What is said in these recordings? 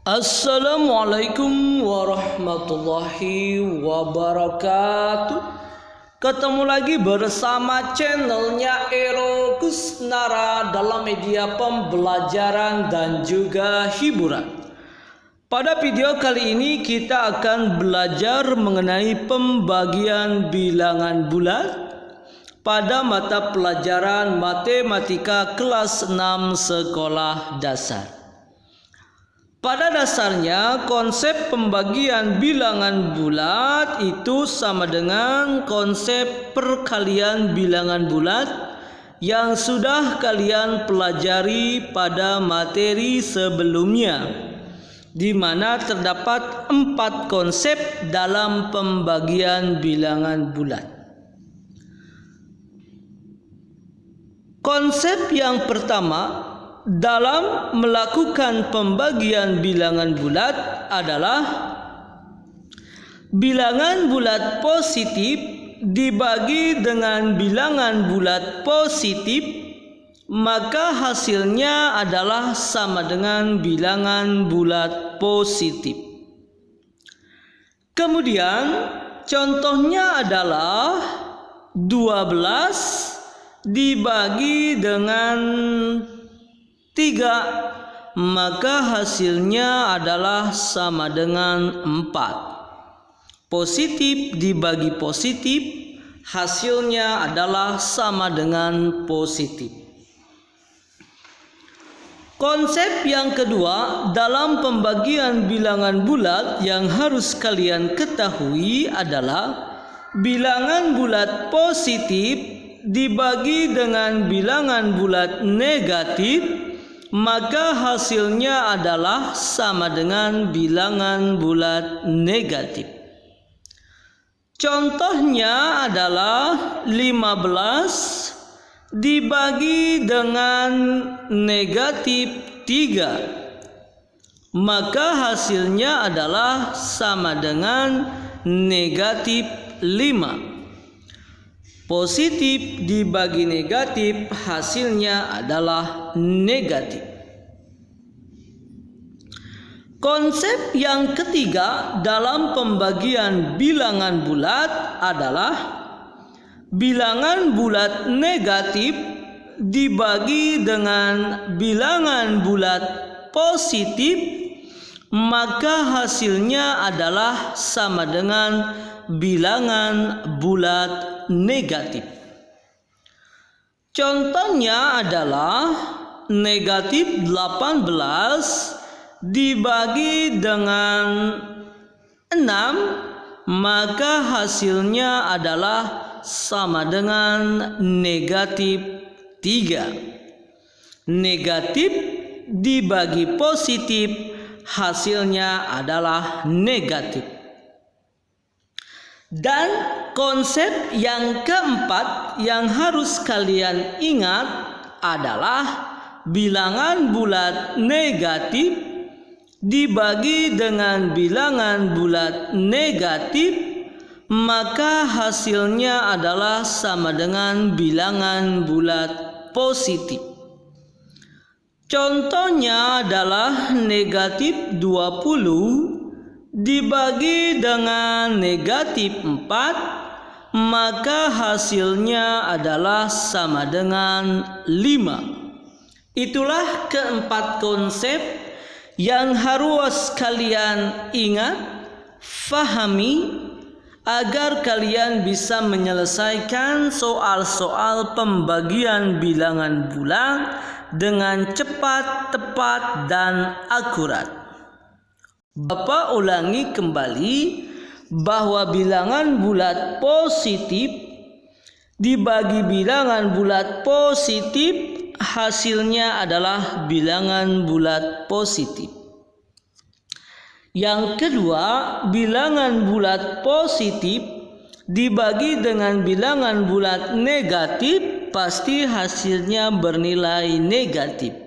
Assalamualaikum warahmatullahi wabarakatuh. Ketemu lagi bersama channelnya Ero Kusnara dalam media pembelajaran dan juga hiburan. Pada video kali ini kita akan belajar mengenai pembagian bilangan bulat pada mata pelajaran matematika kelas 6 sekolah dasar. Pada dasarnya konsep pembagian bilangan bulat itu sama dengan konsep perkalian bilangan bulat yang sudah kalian pelajari pada materi sebelumnya, di mana terdapat 4 konsep dalam pembagian bilangan bulat. Konsep yang pertama dalam melakukan pembagian bilangan bulat adalah bilangan bulat positif dibagi dengan bilangan bulat positif, maka hasilnya adalah sama dengan bilangan bulat positif. Kemudian contohnya adalah 12 dibagi dengan 3, maka hasilnya adalah sama dengan 4. Positif dibagi positif, hasilnya adalah sama dengan positif. Konsep yang kedua dalam pembagian bilangan bulat yang harus kalian ketahui adalah bilangan bulat positif dibagi dengan bilangan bulat negatif, maka hasilnya adalah sama dengan bilangan bulat negatif. Contohnya adalah 15 dibagi dengan negatif 3, maka hasilnya adalah sama dengan negatif 5. Positif dibagi negatif, hasilnya adalah negatif. Konsep yang ketiga dalam pembagian bilangan bulat adalah bilangan bulat negatif dibagi dengan bilangan bulat positif, maka hasilnya adalah sama dengan bilangan bulat negatif. Contohnya adalah negatif 18 dibagi dengan 6, maka hasilnya adalah sama dengan negatif 3. Negatif dibagi positif, hasilnya adalah negatif. Dan konsep yang keempat yang harus kalian ingat adalah bilangan bulat negatif dibagi dengan bilangan bulat negatif, maka hasilnya adalah sama dengan bilangan bulat positif. Contohnya adalah negatif 20 dibagi dengan negatif 4, maka hasilnya adalah sama dengan 5. Itulah keempat konsep yang harus kalian ingat, fahami, agar kalian bisa menyelesaikan soal-soal pembagian bilangan bulat dengan cepat, tepat, dan akurat. Bapak ulangi kembali bahwa bilangan bulat positif dibagi bilangan bulat positif, hasilnya adalah bilangan bulat positif. Yang kedua, bilangan bulat positif dibagi dengan bilangan bulat negatif, pasti hasilnya bernilai negatif.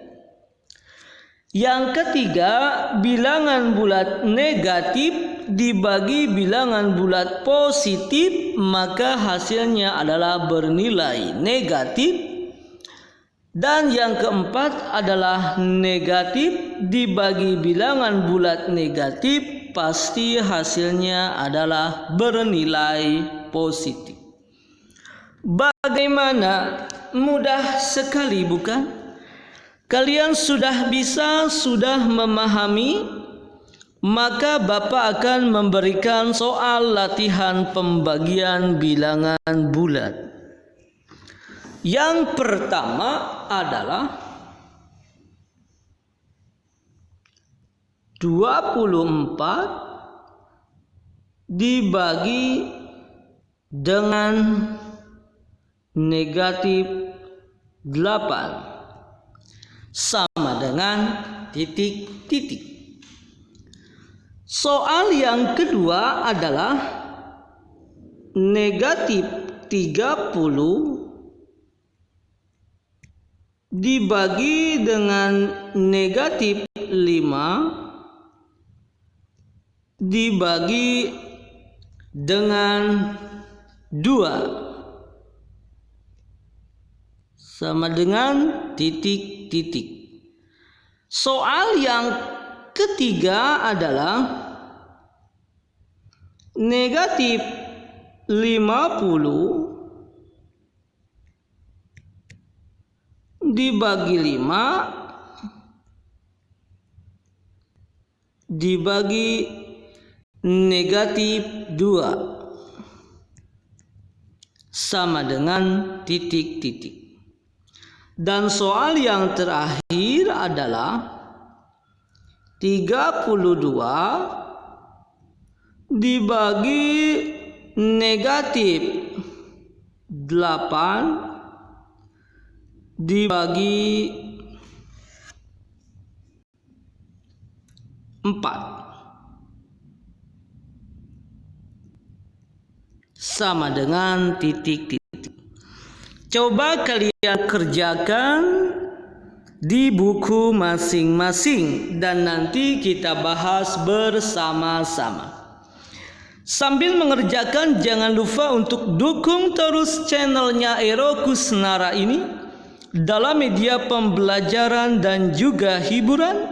Yang ketiga, bilangan bulat negatif dibagi bilangan bulat positif, maka hasilnya adalah bernilai negatif. Dan yang keempat adalah negatif dibagi bilangan bulat negatif, pasti hasilnya adalah bernilai positif. Bagaimana? Mudah sekali, bukan? Kalian sudah memahami? Maka Bapak akan memberikan soal latihan pembagian bilangan bulat. Yang pertama adalah 24 dibagi dengan negatif 8 sama dengan titik-titik. Soal yang kedua adalah negatif 30 dibagi dengan negatif 5 dibagi dengan 2 sama dengan titik-titik. Soal yang ketiga adalah negatif 50 dibagi 5 dibagi negatif 2 sama dengan titik-titik. Dan soal yang terakhir adalah 32 dibagi negatif 8 dibagi 4 sama dengan titik-titik. Coba kalian kerjakan di buku masing-masing dan nanti kita bahas bersama-sama. Sambil mengerjakan, jangan lupa untuk dukung terus channelnya Ero Kusnara ini dalam media pembelajaran dan juga hiburan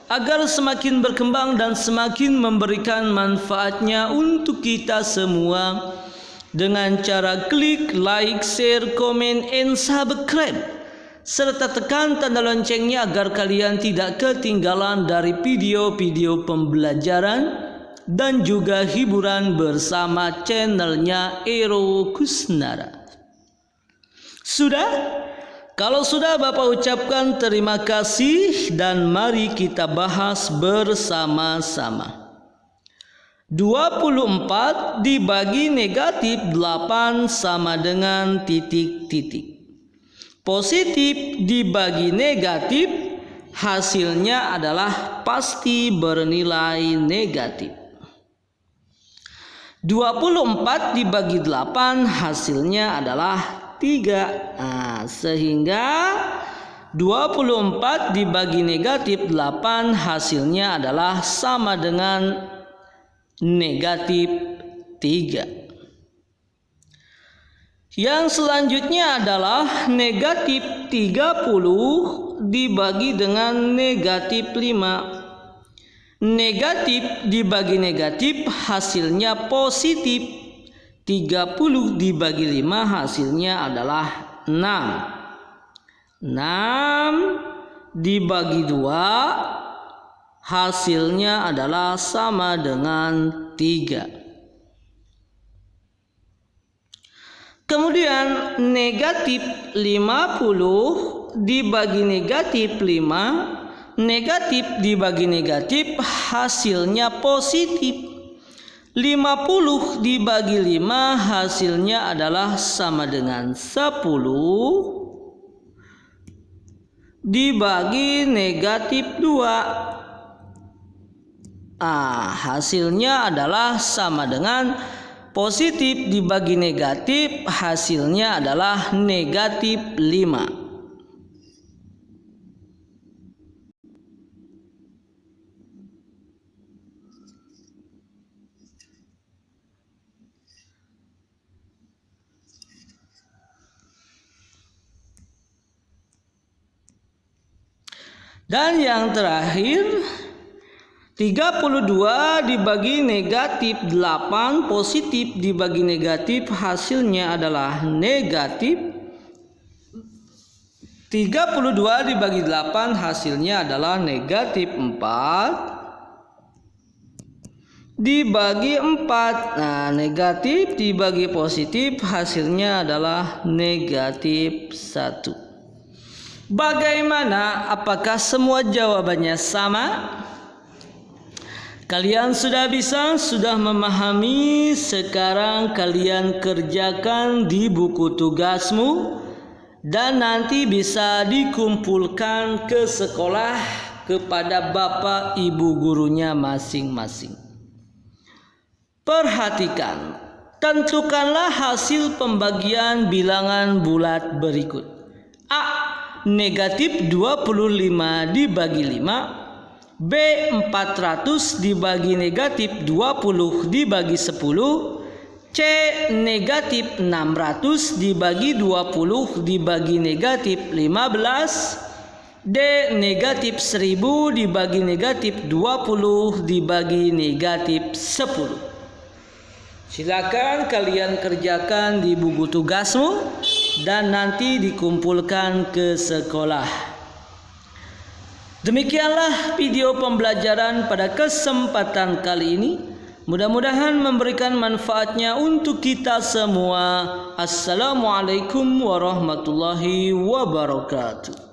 agar semakin berkembang dan semakin memberikan manfaatnya untuk kita semua dengan cara klik like, share, komen, and subscribe serta tekan tanda loncengnya agar kalian tidak ketinggalan dari video-video pembelajaran dan juga hiburan bersama channelnya Ero Kusnara. Sudah? Kalau sudah, Bapak ucapkan terima kasih dan mari kita bahas bersama-sama. 24 dibagi negatif 8 sama dengan titik-titik. Positif dibagi negatif, hasilnya adalah pasti bernilai negatif. 24 dibagi 8 hasilnya adalah 3. Sehingga 24 dibagi negatif 8 hasilnya adalah sama dengan negatif 3. Yang selanjutnya adalah negatif 30 dibagi dengan negatif 5. Negatif dibagi negatif hasilnya positif. 30 dibagi 5 hasilnya adalah 6. 6 dibagi 2 hasilnya adalah sama dengan 3. Kemudian negatif 50 dibagi negatif 5, negatif dibagi negatif hasilnya positif. 50 dibagi 5 hasilnya adalah sama dengan 10 dibagi negatif 2. Hasilnya adalah sama dengan positif dibagi negatif, hasilnya adalah negatif 5. Dan yang terakhir 32 dibagi negatif 8 positif dibagi negatif hasilnya adalah negatif. 32 dibagi 8 hasilnya adalah negatif 4 dibagi 4. Nah, negatif dibagi positif hasilnya adalah negatif 1. Bagaimana? Apakah semua jawabannya sama? Kalian sudah bisa, sudah memahami. Sekarang kalian kerjakan di buku tugasmu dan nanti bisa dikumpulkan ke sekolah kepada bapak ibu gurunya masing-masing. Perhatikan, tentukanlah hasil pembagian bilangan bulat berikut. A. Negatif 25 dibagi 5. B. 400 dibagi negatif 20 dibagi 10. C. Negatif 600 dibagi 20 dibagi negatif 15. D. Negatif 1000 dibagi negatif 20 dibagi negatif 10. Silakan kalian kerjakan di buku tugasmu dan nanti dikumpulkan ke sekolah. Demikianlah video pembelajaran pada kesempatan kali ini. Mudah-mudahan memberikan manfaatnya untuk kita semua. Assalamualaikum warahmatullahi wabarakatuh.